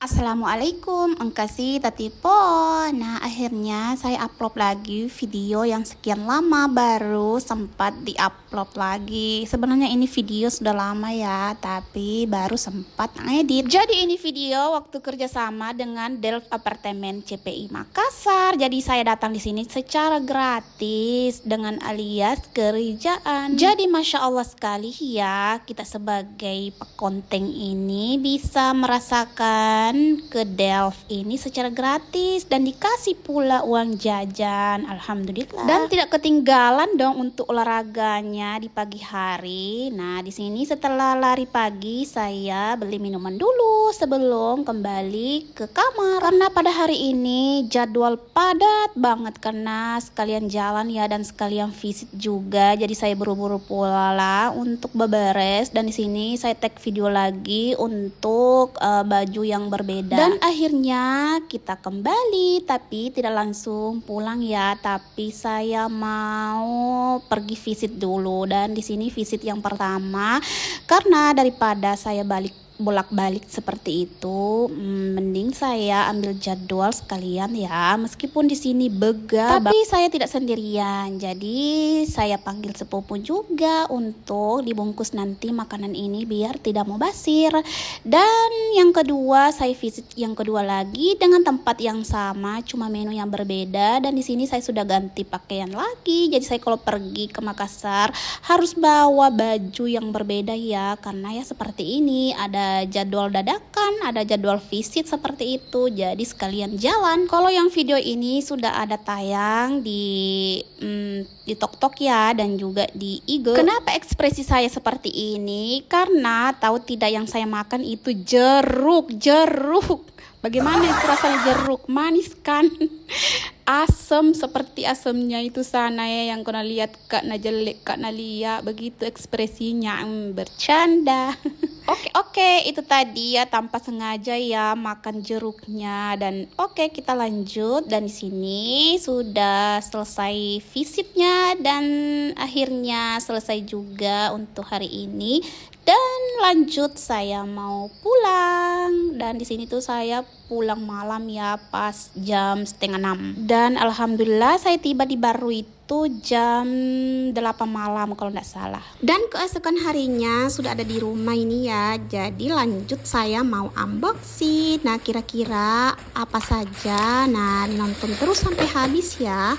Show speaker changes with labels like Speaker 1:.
Speaker 1: Assalamualaikum, engkasi tatipo. Nah, akhirnya saya upload lagi video yang sekian lama baru sempat diupload lagi. Sebenarnya ini video sudah lama ya, tapi baru sempat ngedit. Jadi ini video waktu kerjasama dengan Delft Apartemen CPI Makassar. Jadi saya datang di sini secara gratis dengan alias kerjaan. Jadi masya Allah sekali ya, kita sebagai pekonten ini bisa merasakan ke Delft ini secara gratis dan dikasih pula uang jajan. Alhamdulillah. Dan tidak ketinggalan dong untuk olahraganya di pagi hari. Nah, di sini setelah lari pagi saya beli minuman dulu sebelum kembali ke kamar. Karena pada hari ini jadwal padat banget karena sekalian jalan ya dan sekalian visit juga. Jadi saya buru-buru pula lah untuk beberes, dan di sini saya tag video lagi untuk baju yang berbeda. Dan akhirnya kita kembali, tapi tidak langsung pulang ya, tapi saya mau pergi visit dulu. Dan di sini visit yang pertama, karena daripada saya bolak-balik seperti itu, mending saya ambil jadwal sekalian ya, meskipun di sini begal, tapi saya tidak sendirian. Jadi saya panggil sepupu juga untuk dibungkus nanti makanan ini biar tidak mau basir. Dan yang kedua, saya visit yang kedua lagi dengan tempat yang sama, cuma menu yang berbeda. Dan di sini saya sudah ganti pakaian lagi. Jadi saya kalau pergi ke Makassar harus bawa baju yang berbeda ya, karena ya seperti ini ada jadwal dadakan, ada jadwal visit seperti itu, jadi sekalian jalan. Kalau yang video ini sudah ada tayang di TikTok ya, dan juga di IG. Kenapa ekspresi saya seperti ini? Karena tahu tidak, yang saya makan itu jeruk. Bagaimana itu rasanya jeruk? Manis kan? Asam seperti asamnya itu sana ya, yang kena lihat Kak Najelek, Kak Nalia, begitu ekspresinya. Bercanda. Oke, itu tadi ya tanpa sengaja ya makan jeruknya. Dan oke, kita lanjut. Dan di sini sudah selesai visitnya dan akhirnya selesai juga untuk hari ini. Dan lanjut saya mau pulang. Dan di sini tuh saya pulang malam ya, pas jam 5:30. Dan alhamdulillah saya tiba di Baru itu jam 8 malam kalau tidak salah. Dan keesokan harinya sudah ada di rumah ini ya. Jadi lanjut saya mau unboxing. Nah, kira-kira apa saja? Nah, nonton terus sampai habis ya.